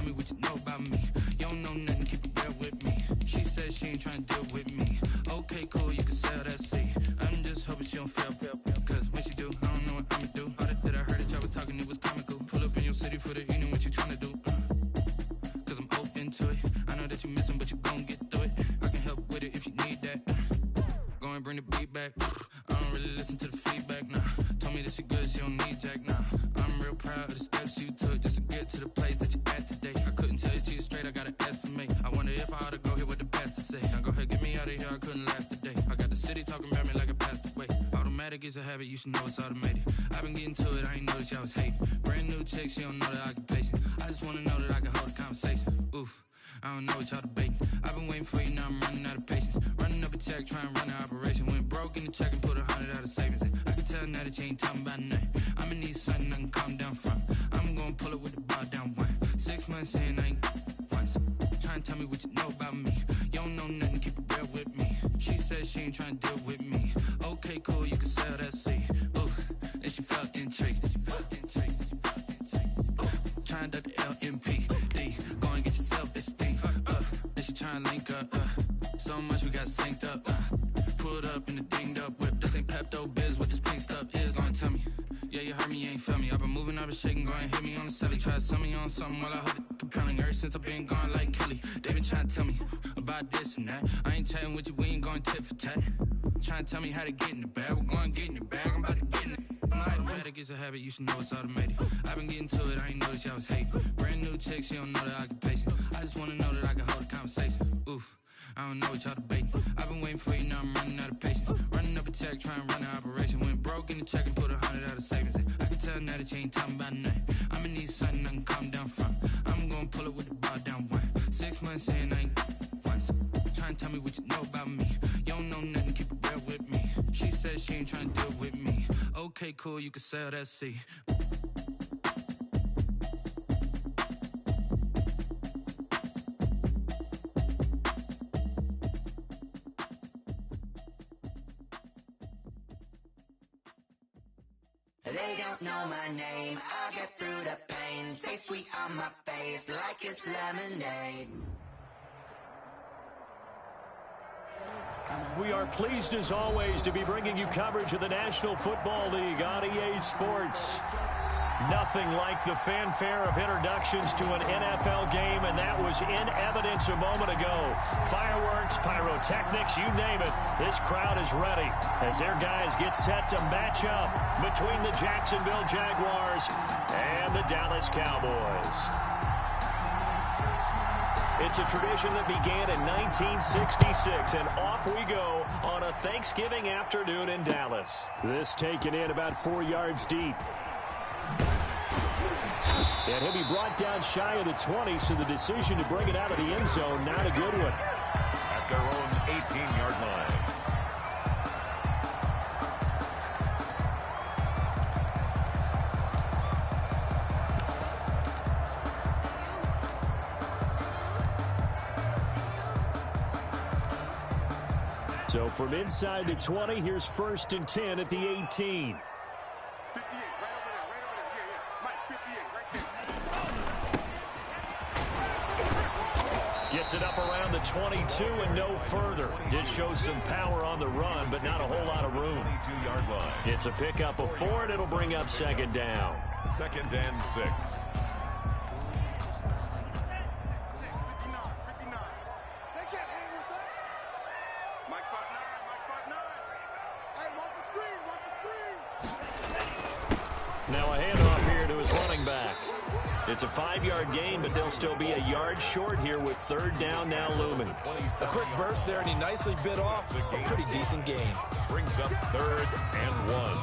tell me what you know about me. You don't know nothing, keep it real with me. She said she ain't trying to deal with me. Okay, cool, you can sell that seat. I'm just hoping she don't fail. Cause when she do, I don't know what I'ma do. All that I heard that y'all was talking, it was comical. Pull up in your city for the evening, what you trying to do? Cause I'm open to it. I know that you missing, but you gon' get through it. I can help with it if you need that. Go and bring the beat back. I don't really listen to the feedback, nah. Told me that she good, she don't need Jack, nah. I'm real proud of the steps you took just to get to the place that you at today. I couldn't tell you to you straight, I gotta estimate. I wonder if I ought to go hear what the pastor say. Now go ahead, get me out of here, I couldn't last a day. I got the city talking about me like I passed away. Automatic is a habit, you should know it's automated. I've been getting to it, I ain't noticed y'all was hating. Brand new chick, she don't know the occupation. I just wanna know that I can hold a conversation. Oof, I don't know what y'all debating. I've been waiting for you, now I'm running out of patience. Running up a check, trying to run an operation. Went broke in the check and put 100 out of savings in. I can tell now that you ain't talking about nothing. I'ma need something I can calm down from. I'm gonna pull it with the bar down one. 6 months in, I ain't once. Trying to tell me what you know about me. You don't know nothing, keep it real with me. She said she ain't trying to deal with me. Okay, cool, you can sell that seat. Ooh, and she felt intrigued. Trying to duck the LMPD. Go and get your self-esteem. And she trying to link up. So much we got synced up. Pulled up in the dinged up whip. This ain't Pepto-Biz, what this pink stuff is. Go and tell me. Yeah, you heard me, you ain't felt me. I've been moving, I've been shaking, go and hit me on the celly. Try to sell me on something while I hold it compelling. Ever since I've been gone like Kelly, they been trying to tell me about this and that. I ain't chatting with you, we ain't going tit for tat. Trying to tell me how to get in the bag. We're going to get in the bag, I'm about to get in it. Automatic is a habit, you should know it's automated. I've been getting to it, I ain't noticed y'all was hating. Brand new chick, she don't know the occupation. I just wanna know that I can hold a conversation. Oof, I don't know what y'all debating. I've been waiting for you, now I'm running out of patience. Running up a check, trying to run an operation. Went broke in the check and put 100 out of savings in. I can tell now that you ain't talking about nothing. I'ma need something I can calm down from. I'm gonna pull it with the bar down one. 6 months in, I ain't once. Trying to tell me what you know about me. You don't know nothing, keep it real with me. She said she ain't trying to deal with me. Okay, cool, you can sell that seat. They don't know my name, I get through the pain. Taste sweet on my face like it's lemonade. We are pleased as always to be bringing you coverage of the National Football League on EA Sports. Nothing like the fanfare of introductions to an NFL game, and that was in evidence a moment ago. Fireworks, pyrotechnics, you name it. This crowd is ready as their guys get set to match up between the Jacksonville Jaguars and the Dallas Cowboys. It's a tradition that began in 1966, and off we go on a Thanksgiving afternoon in Dallas. This taken in about 4 yards deep. And he'll be brought down shy of the 20, so the decision to bring it out of the end zone, not a good one. At their own 18-yard line. So from inside the 20, here's 1st and 10 at the 18. Gets it up around the 22 and no further. Did show some power on the run, but not a whole lot of room. 22-yard line. It's a pickup of 4, and it'll bring up 2nd down. 2nd and 6. Now a handoff here to his running back. It's a 5-yard gain, but they'll still be a yard short here with 3rd down now looming. A quick burst there, and he nicely bit off a pretty decent gain. Brings up 3rd and 1.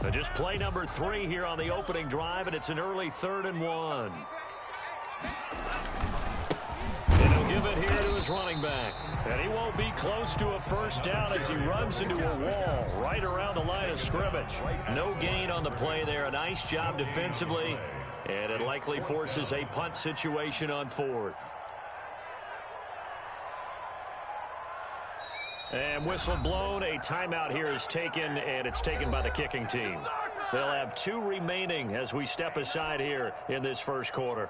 So just play number 3 here on the opening drive, and it's an early 3rd and 1. And he'll give it here to his running back. And he won't be close to a 1st down as he runs into a wall right around the line of scrimmage. No gain on the play there. A nice job defensively, and it likely forces a punt situation on 4th. And whistle blown. A timeout here is taken, and it's taken by the kicking team. They'll have 2 remaining as we step aside here in this first quarter.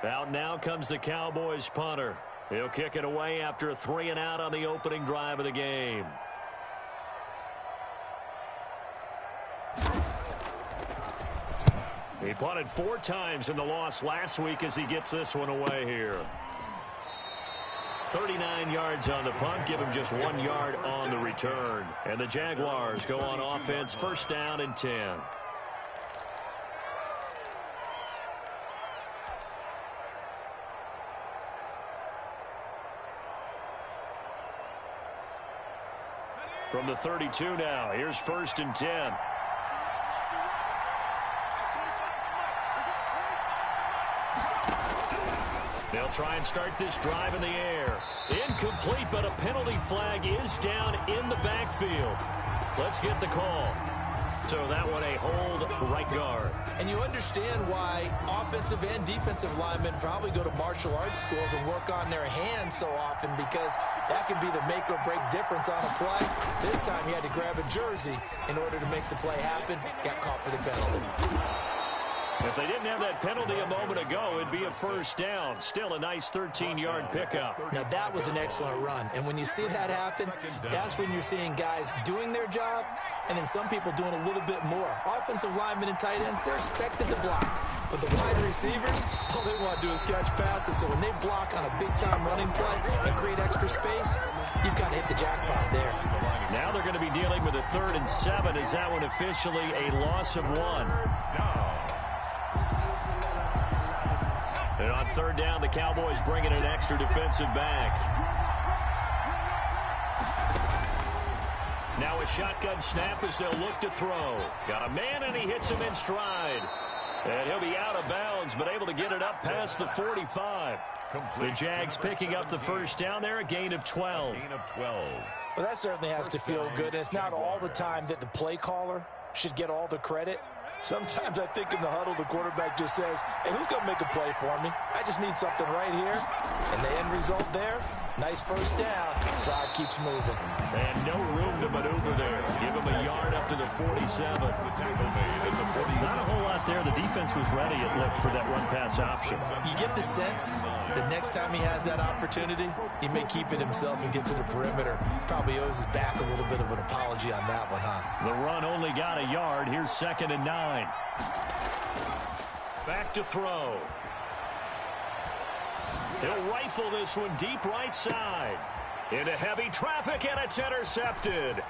Out now comes the Cowboys punter. He'll kick it away after a 3-and-out on the opening drive of the game. He punted 4 times in the loss last week as he gets this one away here. 39 yards on the punt, give him just 1 yard on the return. And the Jaguars go on offense, first down and 10. From the 32 now, here's first and 10. They'll try and start this drive in the air. Incomplete, but a penalty flag is down in the backfield. Let's get the call. So that one a hold right guard. And you understand why offensive and defensive linemen probably go to martial arts schools and work on their hands so often, because that can be the make or break difference on a play. This time he had to grab a jersey in order to make the play happen. Got caught for the penalty. If they didn't have that penalty a moment ago, it'd be a first down. Still a nice 13-yard pickup. Now, that was an excellent run. And when you see that happen, that's when you're seeing guys doing their job and then some people doing a little bit more. Offensive linemen and tight ends, they're expected to block. But the wide receivers, all they want to do is catch passes. So when they block on a big-time running play and create extra space, you've got to hit the jackpot there. Now they're going to be dealing with a 3rd and 7. Is that one officially a loss of 1? And on 3rd down, the Cowboys bring in an extra defensive back. Now a shotgun snap as they'll look to throw. Got a man, and he hits him in stride. And he'll be out of bounds, but able to get it up past the 45. The Jags picking up the first down there, a gain of 12. Well, that certainly has to feel good. And it's not all the time that the play caller should get all the credit. Sometimes I think in the huddle, the quarterback just says, hey, who's going to make a play for me? I just need something right here. And the end result there, nice first down. Drive keeps moving. And no room to maneuver there. Give him a yard up to the 47. Not a whole lot there. The defense was ready, it looked, for that run-pass option. You get the sense that next time he has that opportunity, he may keep it himself and get to the perimeter. Probably owes his back a little bit of an apology on that one, huh? The run only got a yard. Here's 2nd and 9. Back to throw. He'll rifle this one deep right side. Into heavy traffic, and it's intercepted.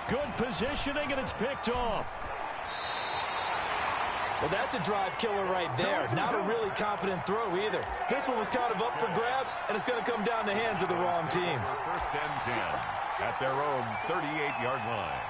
Good positioning, and it's picked off. Well, that's a drive killer right there. Not a really confident throw either. This one was kind of up for grabs, and it's going to come down the hands of the wrong team. First and 10 at their own 38-yard line.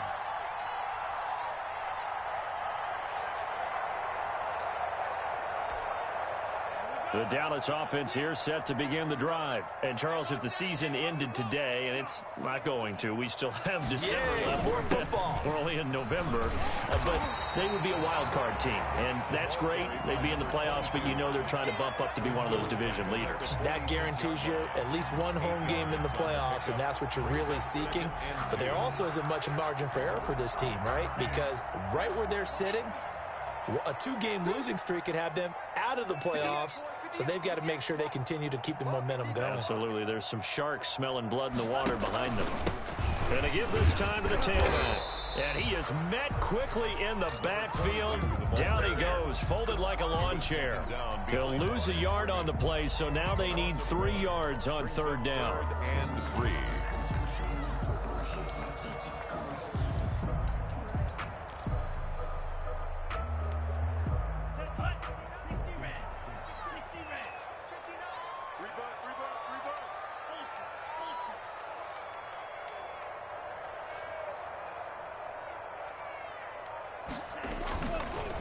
The Dallas offense here set to begin the drive. And, Charles, if the season ended today, and it's not going to, we still have December left. More football. We're only in November. But they would be a wild card team. And that's great. They'd be in the playoffs, but you know they're trying to bump up to be one of those division leaders. That guarantees you at least one home game in the playoffs, and that's what you're really seeking. But there also isn't much margin for error for this team, right? Because right where they're sitting, a 2-game losing streak could have them out of the playoffs. So they've got to make sure they continue to keep the momentum going. Absolutely. There's some sharks smelling blood in the water behind them. Going to give this time to the tailback. And he is met quickly in the backfield. Down he goes, folded like a lawn chair. He'll lose a yard on the play, so now they need 3 yards on 3rd down. And 3.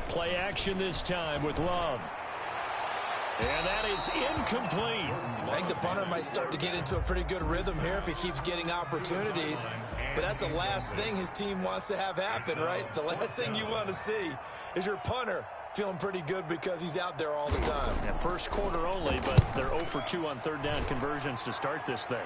Play action this time with Love. And that is incomplete. I think the punter might start to get into a pretty good rhythm here if he keeps getting opportunities. But that's the last thing his team wants to have happen, right? The last thing you want to see is your punter feeling pretty good because he's out there all the time. Yeah, first quarter only, but they're 0 for 2 on 3rd down conversions to start this thing.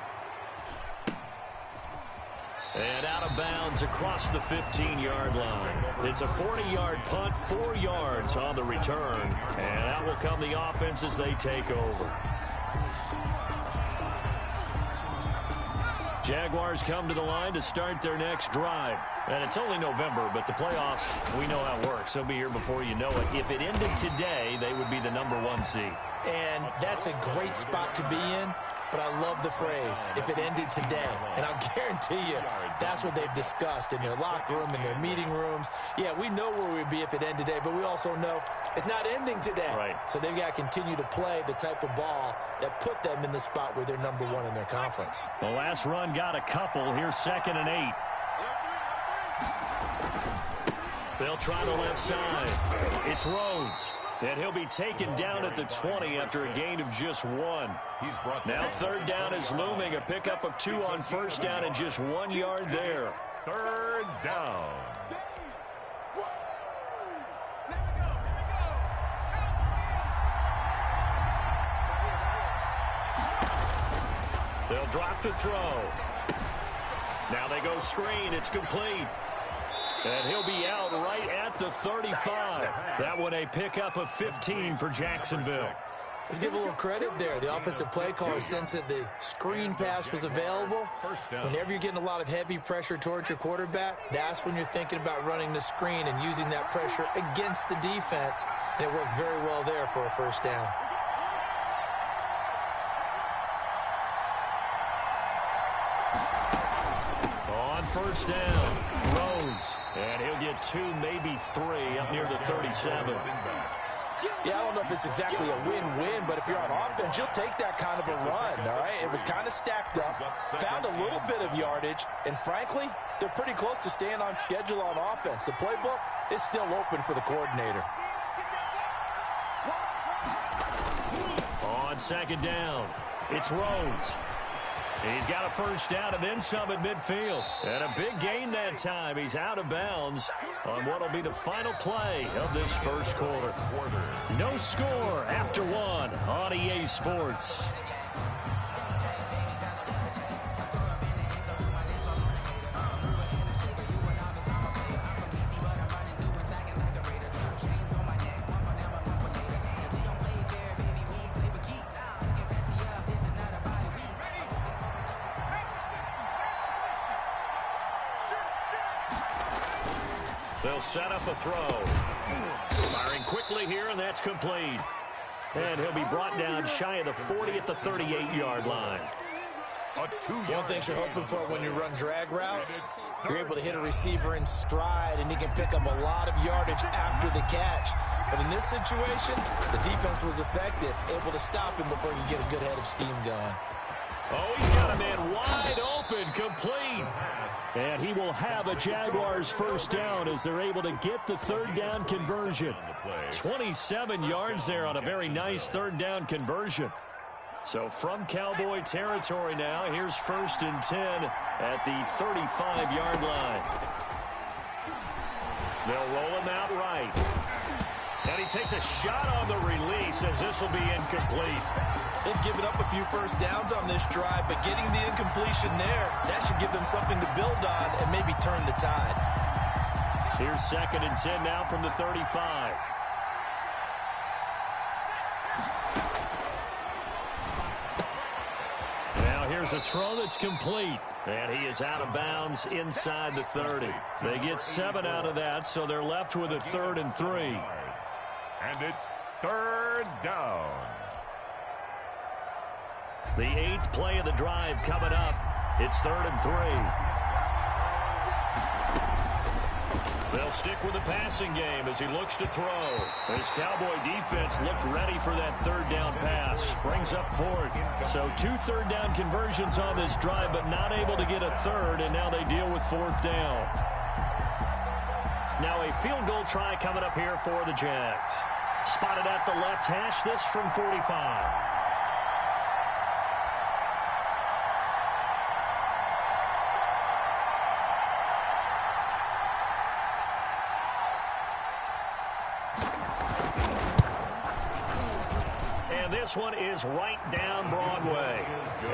And out of bounds across the 15-yard line. It's a 40-yard punt, 4 yards on the return. And out will come the offense as they take over. Jaguars come to the line to start their next drive. And it's only November, but the playoffs, we know how it works. They'll be here before you know it. If it ended today, they would be the #1 seed. And that's a great spot to be in. But I love the phrase, if it ended today. And I'll guarantee you, that's what they've discussed in their locker room, in their meeting rooms. Yeah, we know where we'd be if it ended today, but we also know it's not ending today. Right. So they've got to continue to play the type of ball that put them in the spot where they're #1 in their conference. The last run got a couple. Here's 2nd and 8. They'll try the left side. It's Rhodes. And he'll be taken down at the 20 after a gain of just 1. Now 3rd down is looming. A pickup of 2 on 1st down and just 1 yard there. 3rd down. They'll drop to throw. Now they go screen. It's complete. And he'll be out right at the 35. That one a pickup of 15 for Jacksonville. Let's give a little credit there. The offensive play caller sensed that the screen pass was available. Whenever you're getting a lot of heavy pressure towards your quarterback, that's when you're thinking about running the screen and using that pressure against the defense. And it worked very well there for a 1st down. On 1st down, Rhodes. And he'll get 2, maybe 3 up near the 37. Yeah, I don't know if it's exactly a win-win, but if you're on offense, you'll take that kind of a run, all right? It was kind of stacked up, found a little bit of yardage, and frankly, they're pretty close to staying on schedule on offense. The playbook is still open for the coordinator. On 2nd down, it's Rhodes. He's got a 1st down and then some at midfield. And a big gain that time. He's out of bounds on what will be the final play of this 1st quarter. No score after 1 on EA Sports. They'll set up a throw. Firing quickly here, and that's complete. And he'll be brought down shy of the 40 at the 38-yard line. One thing you're hoping for when you run drag routes, you're able to hit a receiver in stride, and he can pick up a lot of yardage after the catch. But in this situation, the defense was effective, able to stop him before you get a good head of steam going. Oh, he's got a man wide open, complete. And he will have a Jaguars 1st down as they're able to get the 3rd down conversion. 27 yards there on a very nice 3rd down conversion. So from Cowboy territory now, here's 1st and 10 at the 35-yard line. They'll roll him out right. And he takes a shot on the release as this will be incomplete. They've given up a few 1st downs on this drive, but getting the incompletion there, that should give them something to build on and maybe turn the tide. Here's 2nd and 10 now from the 35. Now here's a throw that's complete. And he is out of bounds inside the 30. They get 7 out of that, so they're left with a 3rd and 3. And it's 3rd down. The 8th play of the drive coming up. It's 3rd and 3. They'll stick with the passing game as he looks to throw. This Cowboy defense looked ready for that 3rd down pass. Brings up 4th. So 2 3rd down conversions on this drive, but not able to get a 3rd, and now they deal with 4th down. Now a field goal try coming up here for the Jags. Spotted at the left hash, this from 45. This one is right down Broadway.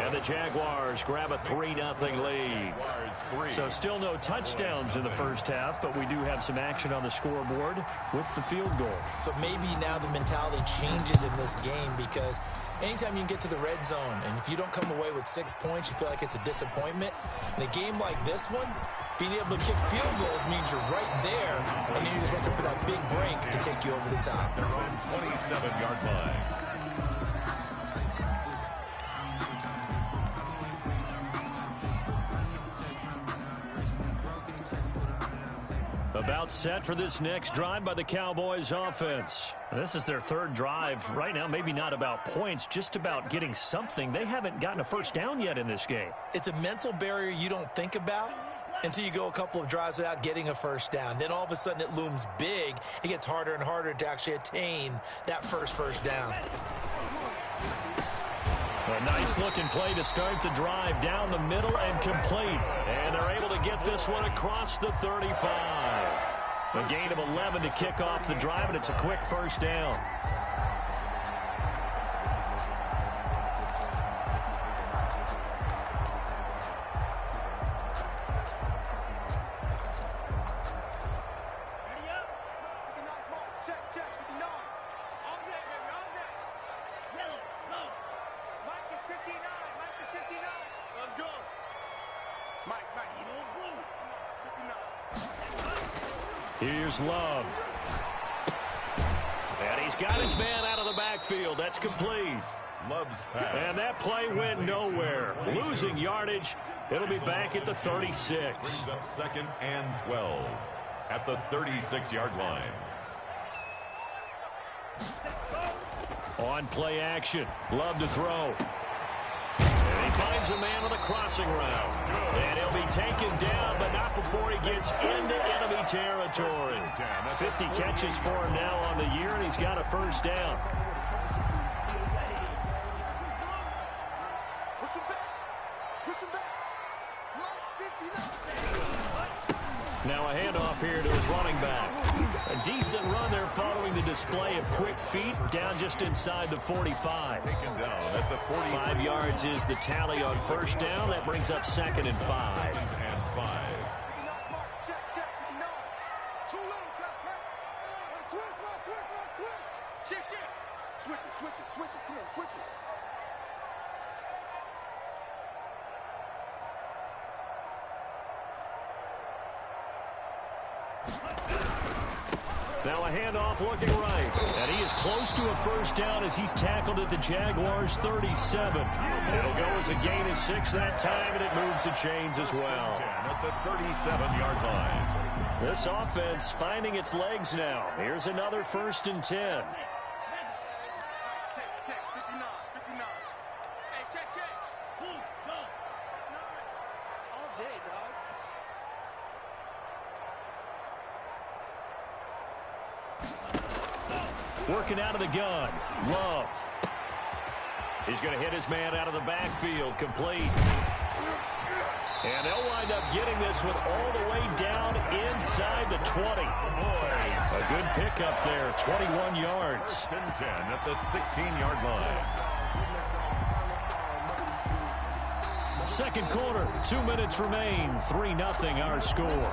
And the Jaguars grab a 3-0 lead. So still no touchdowns in the first half, but we do have some action on the scoreboard with the field goal. So maybe now the mentality changes in this game, because anytime you can get to the red zone, and if you don't come away with 6 points, you feel like it's a disappointment. In a game like this one, being able to kick field goals means you're right there, and you're just looking for that big break to take you over the top. Their own 27-yard line. About set for this next drive by the Cowboys offense. This is their third drive. Right now, maybe not about points, just about getting something. They haven't gotten a first down yet in this game. It's a mental barrier you don't think about until you go a couple of drives without getting a first down. Then all of a sudden it looms big. It gets harder and harder to actually attain that first down. A nice-looking play to start the drive down the middle and complete. And they're able to get this one across the 35. A gain of 11 to kick off the drive, and it's a quick first down. Here's Love. And he's got his man out of the backfield. That's complete. Love's pass. And that play went nowhere. Losing yardage. It'll be back at the 36. Brings up 2nd and 12 at the 36-yard line. On play action. Love to throw. And he finds a man on the crossing route. And he'll be taken down, but not before he gets into enemy territory. 50 catches for him now on the year, and he's got a first down. Now a handoff here to his running back. A decent run there following the display of quick feet down just inside the 45. Taken down at the 45. 5 yards is the tally on first down. That brings up 2nd and 5. 2nd and 5. Switch it, come on, switch it. Now a handoff looking right. And he is close to a first down as he's tackled at the Jaguars' 37. It'll go as a gain of 6 that time, and it moves the chains as well. At the 37-yard line. This offense finding its legs now. Here's another 1st and 10. Working out of the gun. Love. He's going to hit his man out of the backfield. Complete. And they'll wind up getting this one all the way down inside the 20. A good pickup there. 21 yards. 1st and 10 at the 16-yard line. Second quarter. 2 minutes remain. 3-0 our score.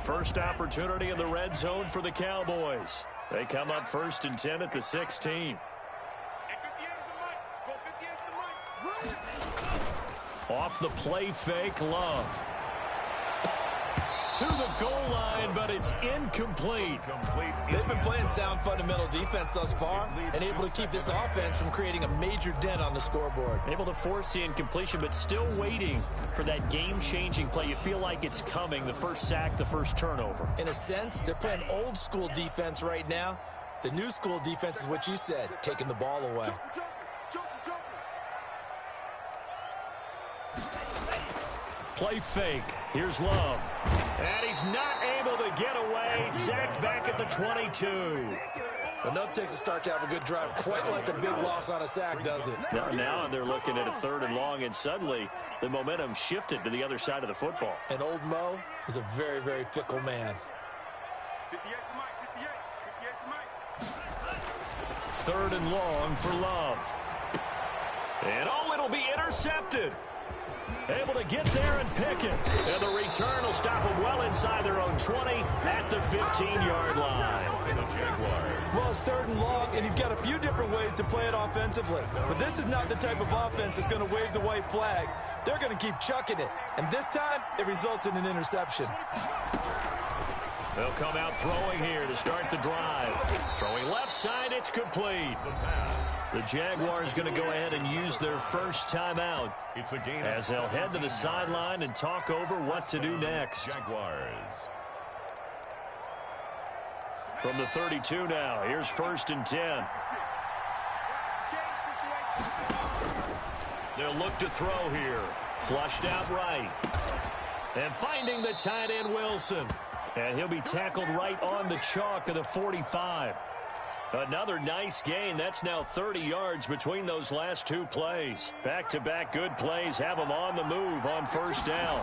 First opportunity in the red zone for the Cowboys. They come up 1st and 10 at the 16. Off the play fake, Love. To the goal line, but it's incomplete. They've been playing sound fundamental defense thus far and able to keep this offense from creating a major dent on the scoreboard. Able to force the incompletion, but still waiting for that game-changing play. You feel like it's coming, the first sack, the first turnover. In a sense, they're playing old-school defense right now. The new school defense is what you said, taking the ball away. Play fake. Here's Love. And he's not able to get away. Sacked back at the 22. Enough takes a start to have a good drive, quite like a big loss on a sack, does it? Now they're looking at a 3rd and long, and suddenly the momentum shifted to the other side of the football. And old Mo is a very, very fickle man. 3rd and long for Love. And it'll be intercepted. Able to get there and pick it. And the return will stop them well inside their own 20 at the 15-yard line. Well, it's 3rd and long, and you've got a few different ways to play it offensively. But this is not the type of offense that's going to wave the white flag. They're going to keep chucking it. And this time, it results in an interception. They'll come out throwing here to start the drive. Throwing left side, it's complete. The Jaguars going to go ahead and use their first timeout as they'll head to the sideline and talk over what to do next. Jaguars. From the 32 now, here's 1st and 10. They'll look to throw here. Flushed out right. And finding the tight end, Wilson. And he'll be tackled right on the chalk of the 45. Another nice gain. That's now 30 yards between those last 2 plays. Back-to-back good plays have him on the move on 1st down.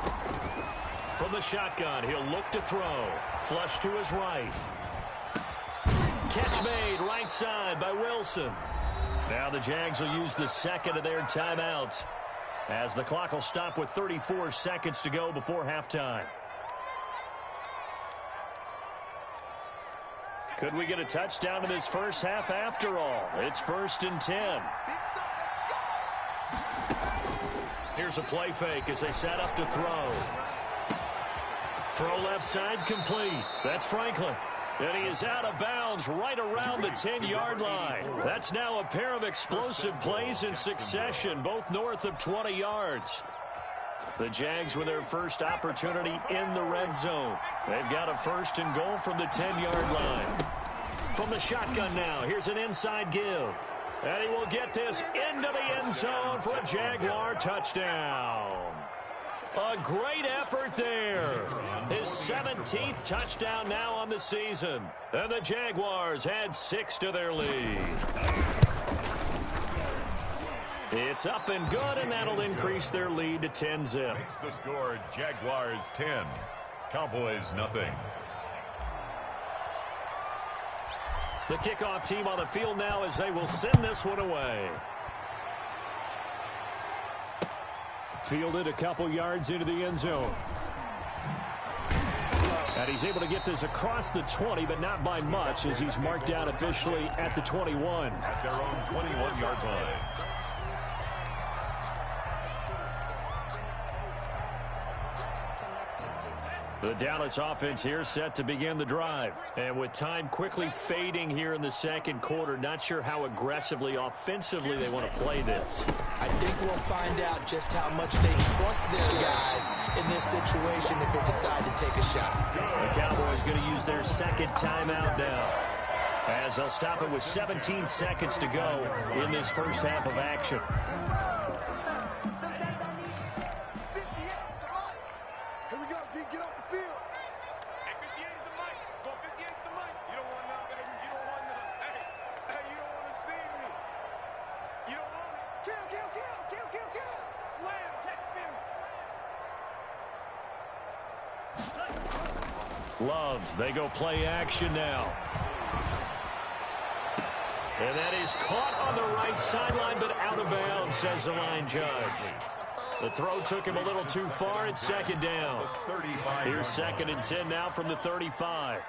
From the shotgun, he'll look to throw. Flush to his right. Catch made right side by Wilson. Now the Jags will use the 2nd of their timeouts as the clock will stop with 34 seconds to go before halftime. Could we get a touchdown in this first half after all? It's 1st and 10. Here's a play fake as they set up to throw. Throw left side complete. That's Franklin. And he is out of bounds right around the 10-yard line. That's now a pair of explosive plays in succession, both north of 20 yards. The Jags with their first opportunity in the red zone. They've got a 1st and goal from the 10-yard line. From the shotgun now, here's an inside give. And he will get this into the end zone for a Jaguar touchdown. A great effort there. His 17th touchdown now on the season. And the Jaguars add 6 to their lead. It's up and good, and that'll increase their lead to 10-zip. Makes the score Jaguars 10, Cowboys nothing. The kickoff team on the field now as they will send this one away. Fielded a couple yards into the end zone. And he's able to get this across the 20, but not by much, as he's marked down officially at the 21. At their own 21-yard line. The Dallas offense here set to begin the drive. And with time quickly fading here in the 2nd quarter, not sure how aggressively, offensively they want to play this. I think we'll find out just how much they trust their guys in this situation if they decide to take a shot. The Cowboys going to use their 2nd timeout now, as they'll stop it with 17 seconds to go in this first half of action. Love, they go play action now. And that is caught on the right sideline, but out of bounds, says the line judge. The throw took him a little too far. It's 2nd down. Here's 2nd and 10 now from the 35. I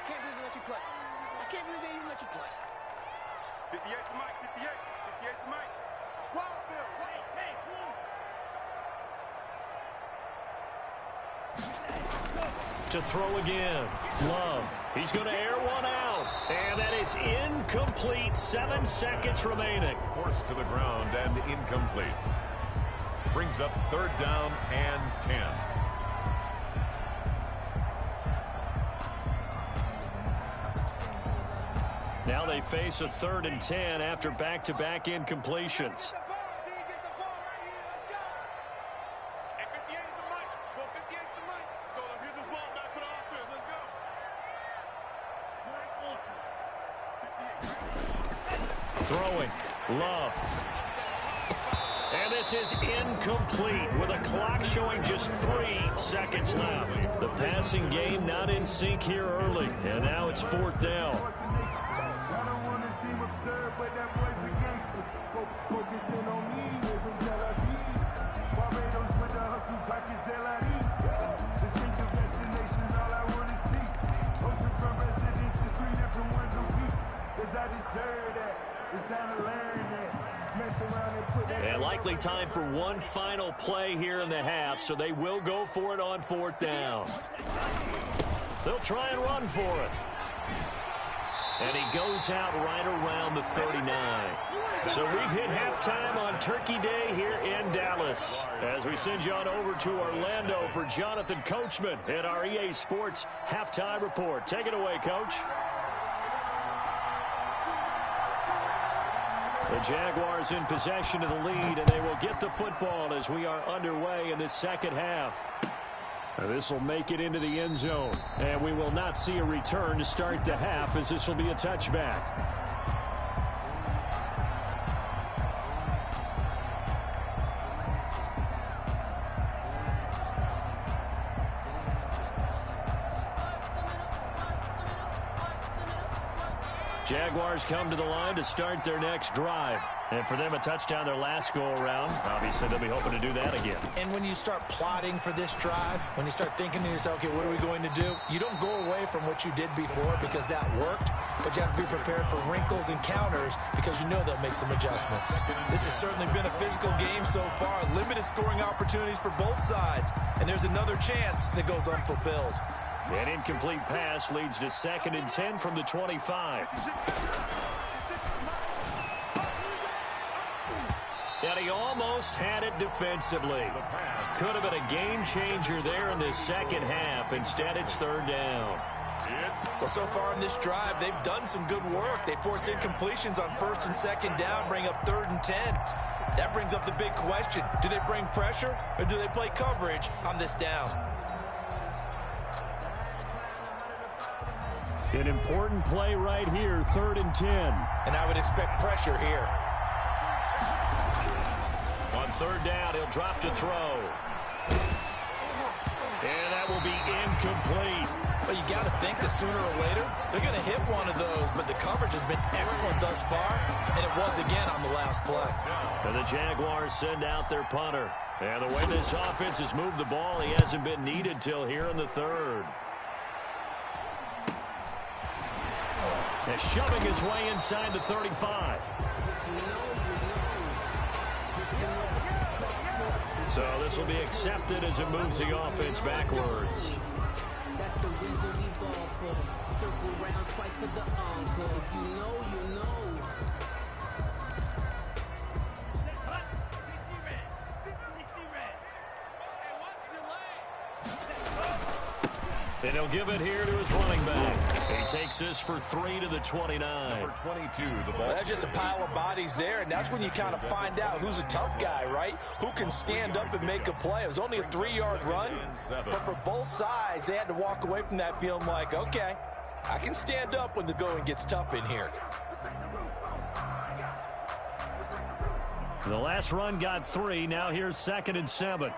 can't believe they let you play. I can't believe they even let you play. 58 to Mike, 58. 58 to Mike. Wild Bill. Hey, to throw again. Love. He's going to air one out. And that is incomplete. 7 seconds remaining. Forced to the ground and incomplete. Brings up 3rd down and 10. Now they face a 3rd and 10 after back-to-back incompletions. Throwing. Love. And this is incomplete with a clock showing just 3 seconds left. The passing game not in sync here early. And now it's 4th down. I don't want to seem absurd, but that boy's a gangster. Focusing on me, we're from Tel Aviv. Barbados with the hustle, pockets LIDs. Distinctive destinations, all I want to see. Oceanfront residences, 3 different ones a week. Cause I deserve that. It's time to learn that. Mess around and put that. And likely time for one final play here in the half, so they will go for it on 4th down. They'll try and run for it. And he goes out right around the 39. So we've hit halftime on Turkey Day here in Dallas. As we send you on over to Orlando for Jonathan Coachman in our EA Sports Halftime Report. Take it away, Coach. The Jaguars in possession of the lead, and they will get the football as we are underway in the second half. This will make it into the end zone, and we will not see a return to start the half as this will be a touchback. Jaguars come to the line to start their next drive. And for them, a touchdown their last go-around. Obviously, they'll be hoping to do that again. And when you start plotting for this drive, when you start thinking to yourself, okay, what are we going to do? You don't go away from what you did before because that worked, but you have to be prepared for wrinkles and counters because you know they'll make some adjustments. This has certainly been a physical game so far. Limited scoring opportunities for both sides. And there's another chance that goes unfulfilled. An incomplete pass leads to 2nd and 10 from the 25. And he almost had it defensively. Could have been a game changer there in this second half. Instead, it's 3rd down. Well, so far in this drive, they've done some good work. They force incompletions on 1st and 2nd down, bring up 3rd and 10. That brings up the big question. Do they bring pressure or do they play coverage on this down? An important play right here, 3rd and 10. And I would expect pressure here. On 3rd down, he'll drop to throw. And that will be incomplete. Well, you got to think that sooner or later, they're going to hit one of those, but the coverage has been excellent thus far, and it was again on the last play. And the Jaguars send out their punter. And the way this offense has moved the ball, he hasn't been needed till here in the 3rd. And shoving his way inside the 35. So this will be accepted as it moves the offense backwards. That's the reason we ball for. Circle round twice for the encore. If you know, you know. And he'll give it here to his running back. He takes this for 3 to the 29. Number 22, the ball. That's just a pile of bodies there, and that's when you kind of find out who's a tough guy, right? Who can stand up and make a play. It was only a 3-yard run, but for both sides, they had to walk away from that feeling like, okay, I can stand up when the going gets tough in here. The last run got 3. Now here's 2nd and 7.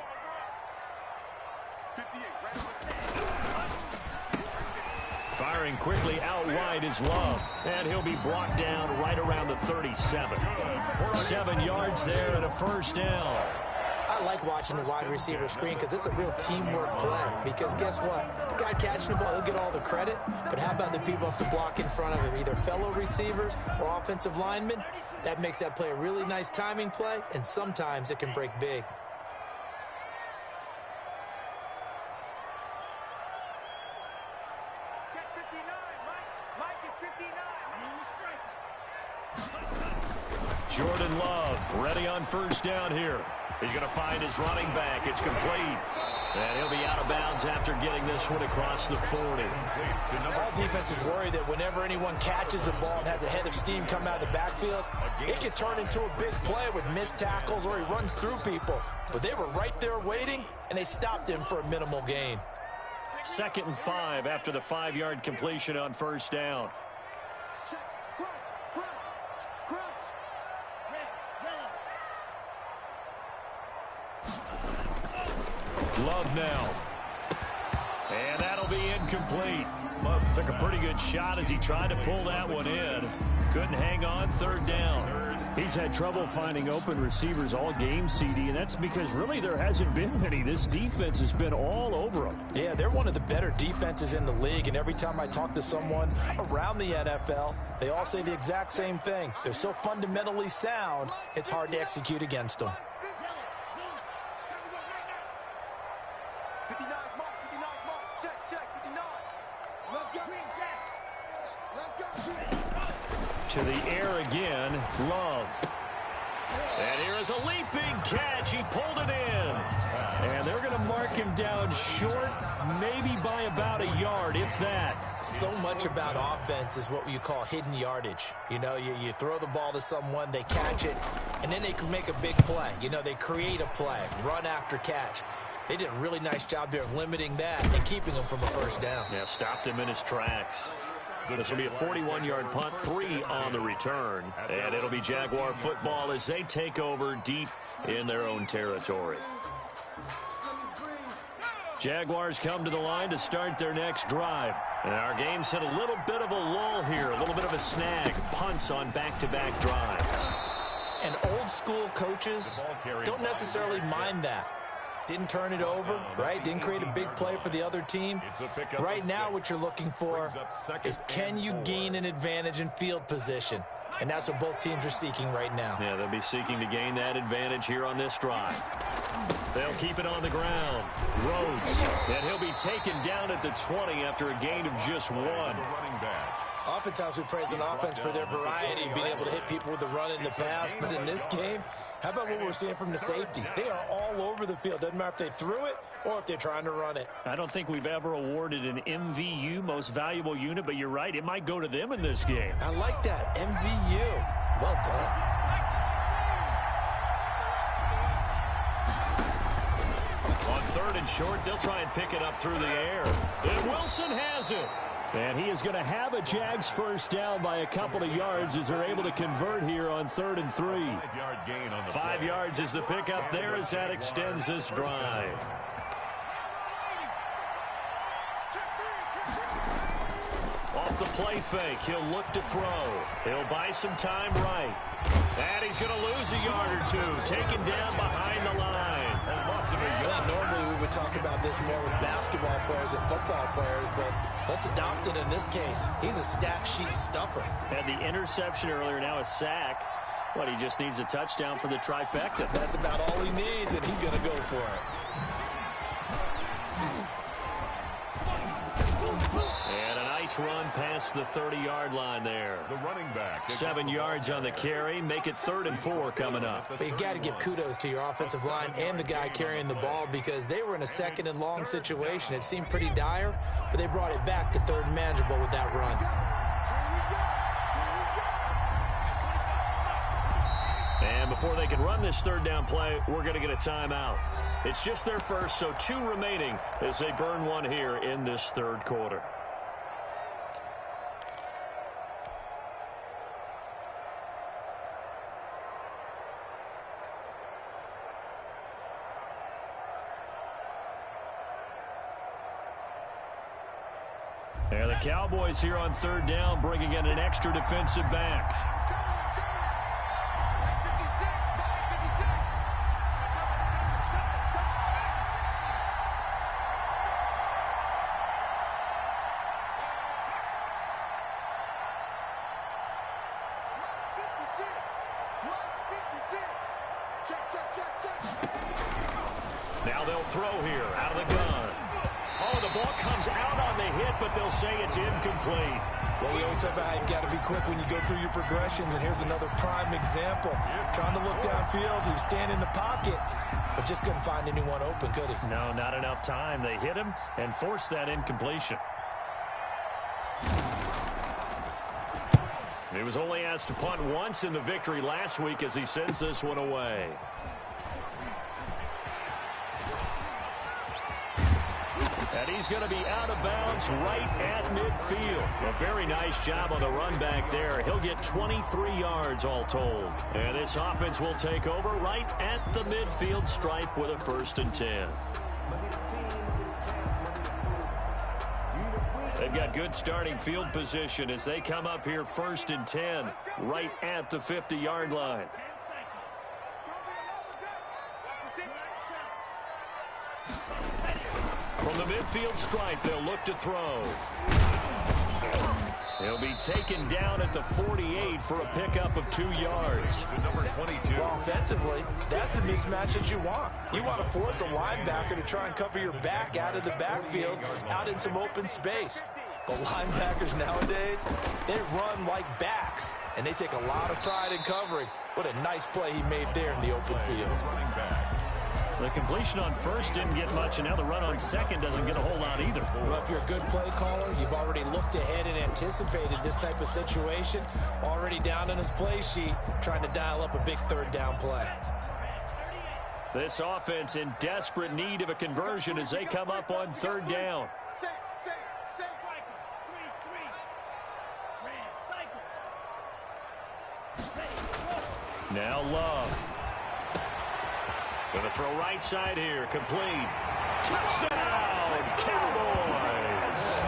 Firing quickly out wide is Love. And he'll be brought down right around the 37. 7 yards there and a 1st down. I like watching the wide receiver screen because it's a real teamwork play. Because guess what? The guy catching the ball, he'll get all the credit. But how about the people up to block in front of him? Either fellow receivers or offensive linemen. That makes that play a really nice timing play. And sometimes it can break big. Jordan Love ready on 1st down here. He's going to find his running back. It's complete. And he'll be out of bounds after getting this one across the 40. All defenses worry that whenever anyone catches the ball and has a head of steam come out of the backfield, it can turn into a big play with missed tackles or he runs through people. But they were right there waiting, and they stopped him for a minimal gain. 2nd and 5 after the 5-yard completion on 1st down. Crunch, crunch, crunch. Love now. And that'll be incomplete. Love took a pretty good shot as he tried to pull that one in. Couldn't hang on, third down. He's had trouble finding open receivers all game, CD, and that's because really there hasn't been many. This defense has been all over them. Yeah, they're one of the better defenses in the league, and every time I talk to someone around the NFL, they all say the exact same thing. They're so fundamentally sound, it's hard to execute against them. 59 mark, 59 mark. Check, 59. Let's go. Let's go. To the air again, Love. And here is a leaping catch. He pulled it in. And they're going to mark him down short, maybe by about a yard, if that. So much about offense is what you call hidden yardage. You know, you throw the ball to someone, they catch it, and then they can make a big play. You know, they create a play, run after catch. They did a really nice job there of limiting that and keeping him from a first down. Yeah, stopped him in his tracks. This will be a 41-yard punt, 3 on the return. And it'll be Jaguar football as they take over deep in their own territory. Jaguars come to the line to start their next drive. And our game's hit a little bit of a lull here, a little bit of a snag. Punts on back-to-back drives. And old-school coaches don't necessarily mind that. Didn't turn it over, right? Didn't create a big play for the other team. Right now what you're looking for is can you gain an advantage in field position? And that's what both teams are seeking right now. Yeah, they'll be seeking to gain that advantage here on this drive. They'll keep it on the ground. Rhodes, and he'll be taken down at the 20 after a gain of just 1. Oftentimes we praise an offense for their variety, being able to hit people with the run and the pass. But in this game, how about what we're seeing from the safeties? They are all over the field. Doesn't matter if they threw it or if they're trying to run it. I don't think we've ever awarded an MVU, most valuable unit, but you're right. It might go to them in this game. I like that. MVU. Well done. On 3rd and short, they'll try and pick it up through the air. And Wilson has it. And he is going to have a Jags first down by a couple of yards as they're able to convert here on 3rd and 3. 5-yard gain on the 5 yards is the pickup there as that extends this drive. Off the play fake, he'll look to throw. He'll buy some time right. And he's going to lose a yard or two. Taken down behind the line. Normally we would talk about this more with basketball players and football players, but let's adopt it in this case. He's a stat sheet stuffer. Had the interception earlier, now a sack. But he just needs a touchdown for the trifecta. That's about all he needs, and he's going to go for it. And a nice run past the 30-yard line there. The running back. 7 yards on the carry. Make it 3rd and 4 coming up. But you got to give kudos to your offensive line and the guy carrying the ball because they were in a 2nd and long situation. It seemed pretty dire, but they brought it back to 3rd and manageable with that run. And before they can run this 3rd down play, we're going to get a timeout. It's just their first, so 2 remaining as they burn 1 here in this 3rd quarter. And the Cowboys here on 3rd down, bringing in an extra defensive back. Now they'll throw here out of the gun. Oh, the ball comes out on the hit, but they'll say it's incomplete. Well, we always talk about how you've got to be quick when you go through your progressions, and here's another prime example. Trying to look downfield, he was standing in the pocket, but just couldn't find anyone open, could he? No, not enough time. They hit him and forced that incompletion. He was only asked to punt once in the victory last week as he sends this one away. And he's going to be out of bounds right at midfield. A very nice job on the run back there. He'll get 23 yards all told. And this offense will take over right at the midfield stripe with a 1st and 10. They've got good starting field position as they come up here 1st and 10, right at the 50-yard line. From the midfield stripe, they'll look to throw. He'll be taken down at the 48 for a pickup of 2 yards. To number 22. Well, offensively, that's the mismatch that you want. You want to force a linebacker to try and cover your back out of the backfield, out in some open space. But linebackers nowadays, they run like backs, and they take a lot of pride in covering. What a nice play he made there in the open field. Running back. The completion on first didn't get much, and now the run on second doesn't get a whole lot either. Well, if you're a good play caller, you've already looked ahead and anticipated this type of situation. Already down on his play sheet, trying to dial up a big 3rd down play. This offense in desperate need of a conversion as they come up on 3rd down. Now Love. Going to throw right side here. Complete. Touchdown, Cowboys.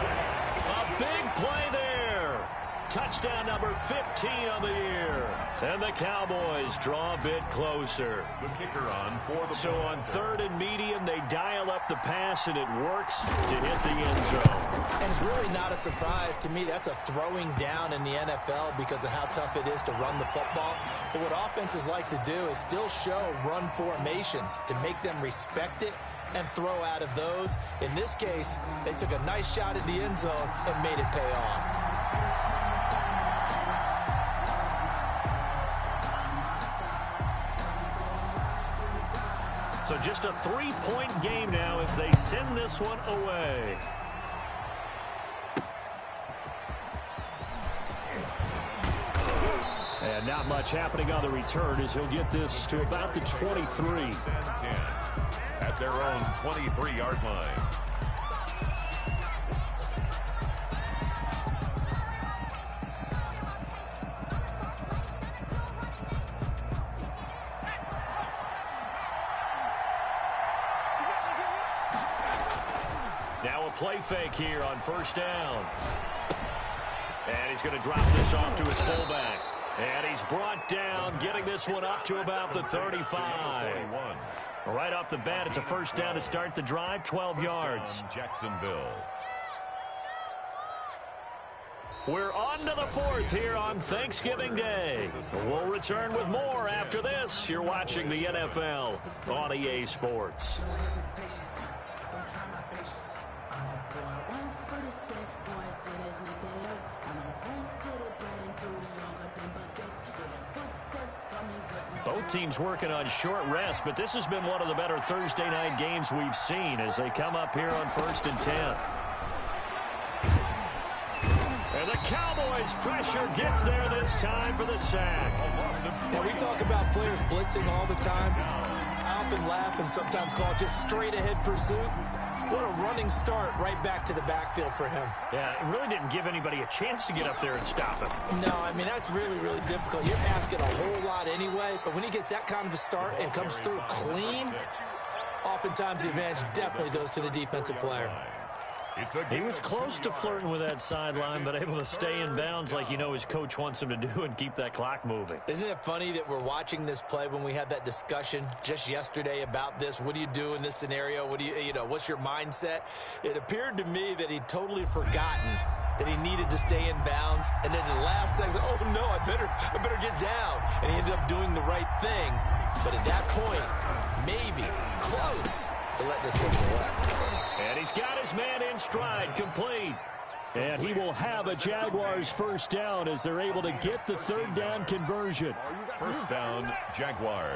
A big play there. Touchdown number 15 of the year. And the Cowboys draw a bit closer. The kicker on for the So on 3rd and medium, they dial up the pass, and it works to hit the end zone. And it's really not a surprise to me. That's a throwing down in the NFL because of how tough it is to run the football. But what offenses like to do is still show run formations to make them respect it and throw out of those. In this case, they took a nice shot at the end zone and made it pay off. So just a 3-point game now as they send this one away. And not much happening on the return as he'll get this to about the 23. At their own 23-yard line. Now a play fake here on 1st down. And he's going to drop this off to his fullback. And he's brought down, getting this one up to about the 35. Right off the bat, it's a 1st down to start the drive, 12 yards. Jacksonville. We're on to the 4th here on Thanksgiving Day. We'll return with more after this. You're watching the NFL on EA Sports. Both teams working on short rest, but this has been one of the better Thursday night games we've seen as they come up here on 1st and 10. And the Cowboys' pressure gets there this time for the sack. Now, we talk about players blitzing all the time. I often laugh and sometimes call it just straight-ahead pursuit. What a running start right back to the backfield for him. Yeah, it really didn't give anybody a chance to get up there and stop him. No, I mean, that's really, really difficult. You're asking a whole lot anyway, but when he gets that kind of a start and comes through clean, oftentimes the advantage definitely goes to the defensive player. He was close to flirting with that sideline, but able to stay in bounds like you know his coach wants him to do and keep that clock moving. Isn't it funny that we're watching this play when we had that discussion just yesterday about this? What do you do in this scenario? What do you know, what's your mindset? It appeared to me that he'd totally forgotten that he needed to stay in bounds, and then the last second, oh no, I better get down. And he ended up doing the right thing. But at that point, maybe close to letting us slip away. And he's got his man in stride, complete. And he will have a Jaguars 1st down as they're able to get the 3rd down conversion. 1st down, Jaguars.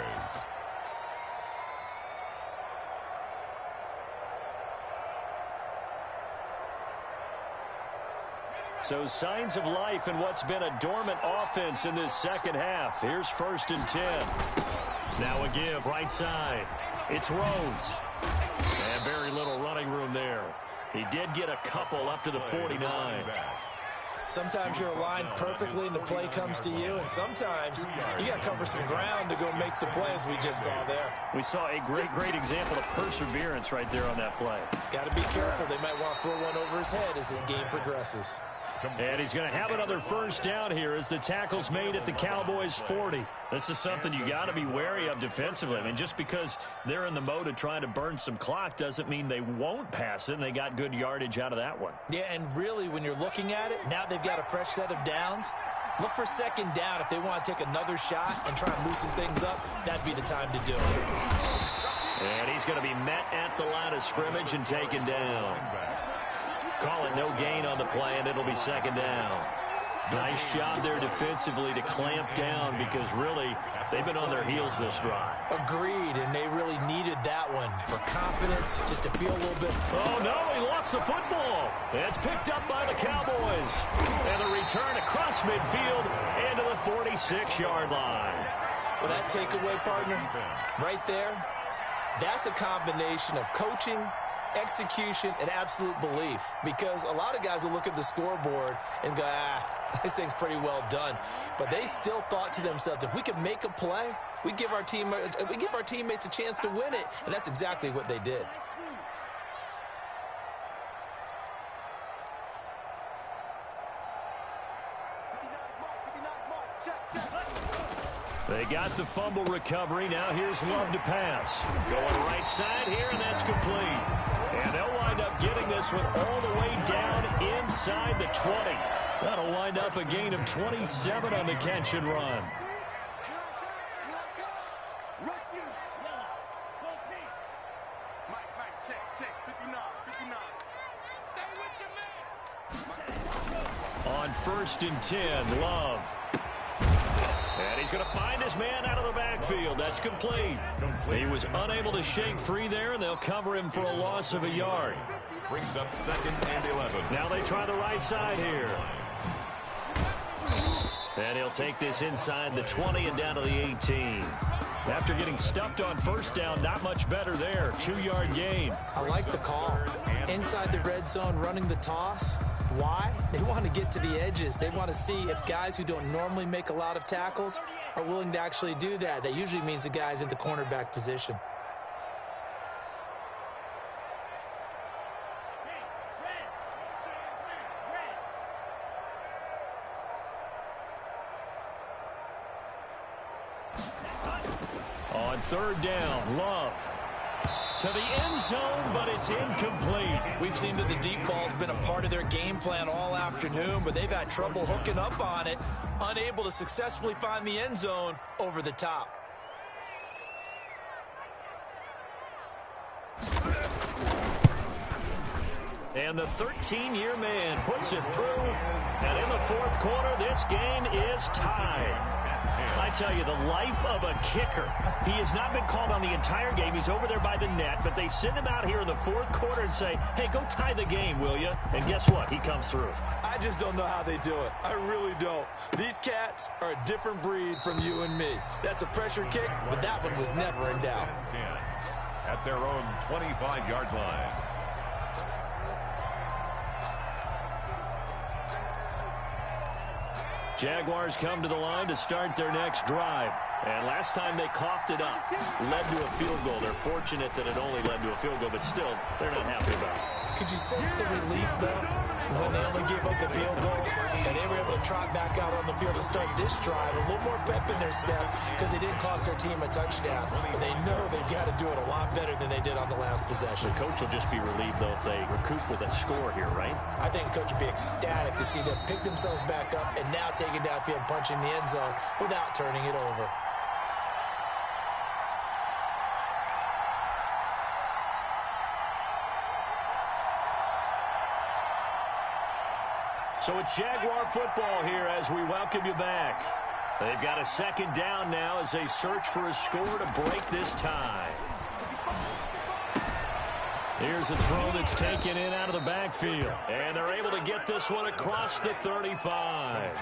So signs of life in what's been a dormant offense in this second half. Here's 1st and 10. Now a give right side. It's Rhodes. And very little running room there. He did get a couple up to the 49. Sometimes you're aligned perfectly and the play comes to you, and sometimes you got to cover some ground to go make the play, as we just saw there. We saw a great example of perseverance right there on that play. Got to be careful. They might want to throw one over his head as this game progresses. And he's going to have another first down here as the tackle's made at the Cowboys' 40. This is something you got to be wary of defensively. I mean, just because they're in the mode of trying to burn some clock doesn't mean they won't pass it, and they got good yardage out of that one. Yeah, and really, when you're looking at it, now they've got a fresh set of downs. Look for second down. If they want to take another shot and try and loosen things up, that'd be the time to do it. And he's going to be met at the line of scrimmage and taken down. Call it no gain on the play, and it'll be second down. Nice job there defensively to clamp down because, really, they've been on their heels this drive. Agreed, and they really needed that one for confidence, just to feel a little bit. Oh, no, he lost the football. It's picked up by the Cowboys. And the return across midfield and to the 46-yard line. Well, that takeaway, partner, right there, that's a combination of coaching, execution, and absolute belief, because a lot of guys will look at the scoreboard and go, this thing's pretty well done, but they still thought to themselves, if we can make a play, we give our teammates a chance to win it, and that's exactly what they did. They got the fumble recovery. Now here's Love to pass. Going right side here, and that's complete. And they'll wind up getting this one all the way down inside the 20. That'll wind up a gain of 27 on the catch and run. On 1st and 10, Love. And he's going to find his man out of the backfield. That's complete. He was unable to shake free there, and they'll cover him for a loss of a yard. Brings up 2nd and 11. Now they try the right side here. And he'll take this inside the 20 and down to the 18. After getting stuffed on 1st down, not much better there. 2-yard gain. I like the call. Inside the red zone, running the toss. Why? They want to get to the edges. They want to see if guys who don't normally make a lot of tackles are willing to actually do that. That usually means the guy's in the cornerback position. On 3rd down, Love. To the end zone, but it's incomplete. We've seen that the deep ball's been a part of their game plan all afternoon, but they've had trouble hooking up on it, unable to successfully find the end zone over the top. And the 13-year man puts it through. And in the 4th quarter, this game is tied. I tell you, the life of a kicker. He has not been called on the entire game. He's over there by the net, but they send him out here in the 4th quarter and say, hey, go tie the game, will you? And guess what? He comes through. I just don't know how they do it. I really don't. These cats are a different breed from you and me. That's a pressure kick, but that one was never in doubt. At their own 25-yard line. Jaguars come to the line to start their next drive. And last time they coughed it up, led to a field goal. They're fortunate that it only led to a field goal, but still, they're not happy about it. Could you sense the relief, though, when they only gave up the field goal and they were able to trot back out on the field to start this drive? A little more pep in their step because they didn't cost their team a touchdown. But they know they've got to do it a lot better than they did on the last possession. The coach will just be relieved, though, if they recoup with a score here, right? I think coach would be ecstatic to see them pick themselves back up and now take it downfield, punching the end zone without turning it over. So it's Jaguar football here as we welcome you back. They've got a 2nd down now as they search for a score to break this tie. Here's a throw that's taken in out of the backfield. And they're able to get this one across the 35.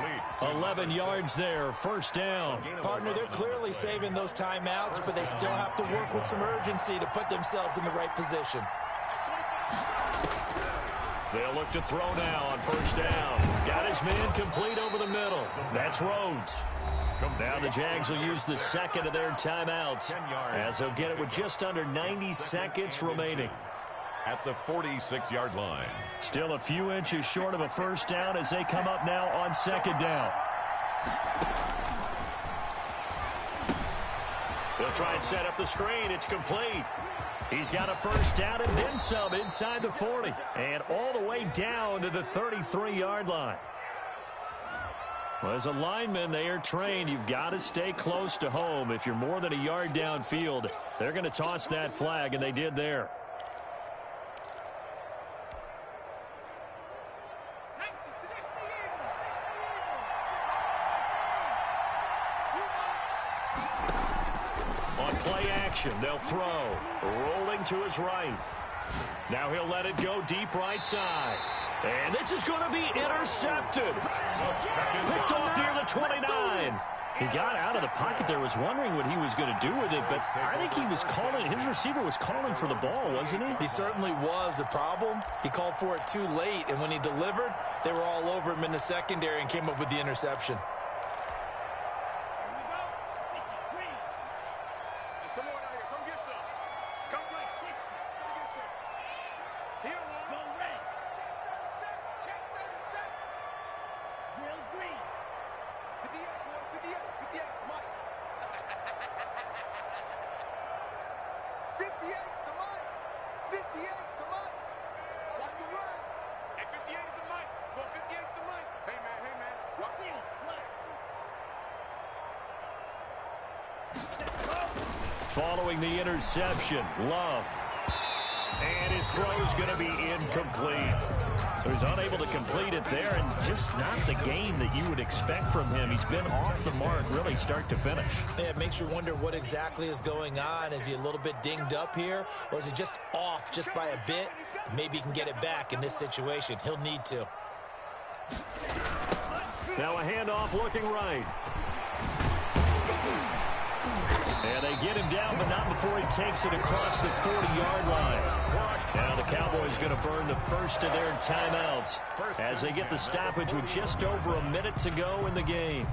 11 yards there, 1st down. Partner, they're clearly saving those timeouts, but they still have to work with some urgency to put themselves in the right position. They'll look to throw now on first down. Got his man complete over the middle. That's Rhodes. Now the Jags will use the second of their timeouts as they'll get it with just under 90 seconds remaining. At the 46-yard line. Still a few inches short of a first down as they come up now on second down. They'll try and set up the screen. It's complete. He's got a first down and then some inside the 40. And all the way down to the 33-yard line. Well, as a lineman, they are trained. You've got to stay close to home. If you're more than a yard downfield, they're going to toss that flag, and they did there. They'll throw. Rolling to his right. Now he'll let it go deep right side. And this is going to be intercepted. Picked off near the 29. He got out of the pocket there, was wondering what he was going to do with it, but I think he was calling, his receiver was calling for the ball, wasn't he? He certainly was. The problem, he called for it too late, and when he delivered, they were all over him in the secondary and came up with the interception. Following the interception, Love. And his throw's going to be incomplete. So he's unable to complete it there, and just not the game that you would expect from him. He's been off the mark, really, start to finish. Yeah, it makes you wonder what exactly is going on. Is he a little bit dinged up here, or is he just off just by a bit? Maybe he can get it back in this situation. He'll need to. Now a handoff looking right. And they get him down, but not before he takes it across the 40-yard line. Now the Cowboys going to burn the first of their timeouts as they get the stoppage with just over a minute to go in the game.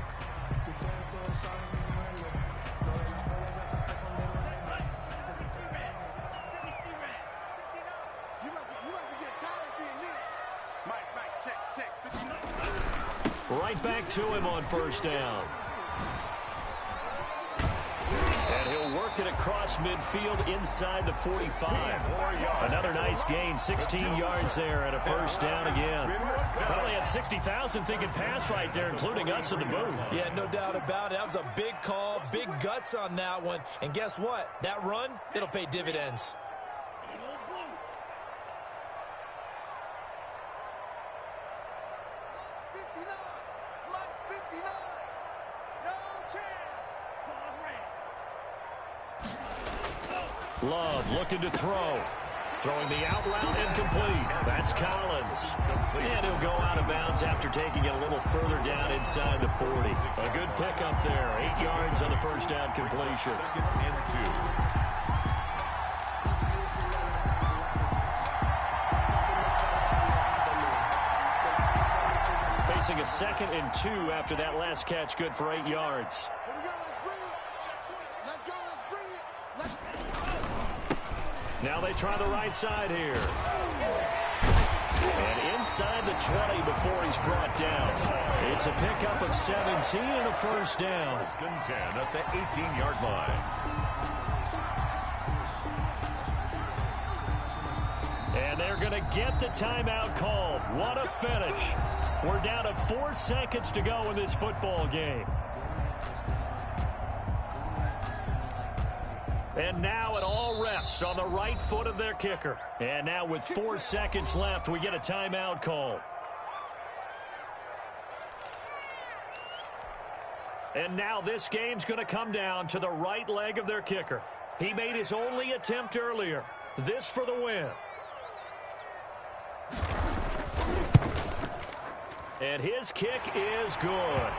Right back to him on first down. And he'll work it across midfield inside the 45. Another nice gain, 16 yards there and a first down again. Probably had 60,000 thinking pass right there, including us in the booth. Yeah, no doubt about it. That was a big call, big guts on that one. And guess what? That run, it'll pay dividends. Love looking to throw. Throwing the out route incomplete. That's Collins. And he'll go out of bounds after taking it a little further down inside the 40. A good pickup there. 8 yards on the first down completion. Second and 2. Facing a 2nd and 2 after that last catch, good for 8 yards. Now they try the right side here. And inside the 20 before he's brought down. It's a pickup of 17 and a first down. 1st and 10 at the 18-yard line. And they're going to get the timeout called. What a finish. We're down to 4 seconds to go in this football game. And now it all rests on the right foot of their kicker. And now with 4 seconds left, we get a timeout call. And now this game's going to come down to the right leg of their kicker. He made his only attempt earlier. This for the win. And his kick is good.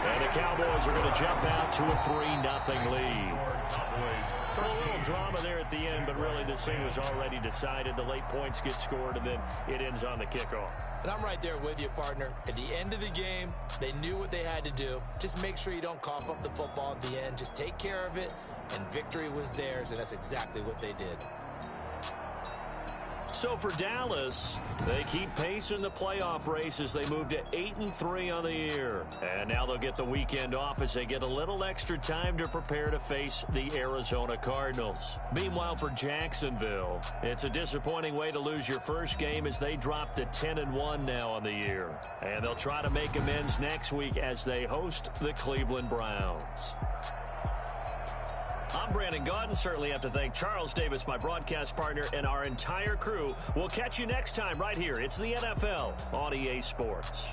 And the Cowboys are going to jump out to a 3-0 lead. Cowboys 13. drama there at the end, but really this thing was already decided. The late points get scored, and then it ends on the kickoff. And I'm right there with you, partner. At the end of the game, they knew what they had to do. Just make sure you don't cough up the football at the end. Just take care of it, and victory was theirs, and that's exactly what they did. So for Dallas, they keep pace in the playoff race as they move to 8-3 on the year. And now they'll get the weekend off as they get a little extra time to prepare to face the Arizona Cardinals. Meanwhile, for Jacksonville, it's a disappointing way to lose your first game as they drop to 10-1 now on the year. And they'll try to make amends next week as they host the Cleveland Browns. I'm Brandon Gaudin. Certainly have to thank Charles Davis, my broadcast partner, and our entire crew. We'll catch you next time right here. It's the NFL on EA Sports.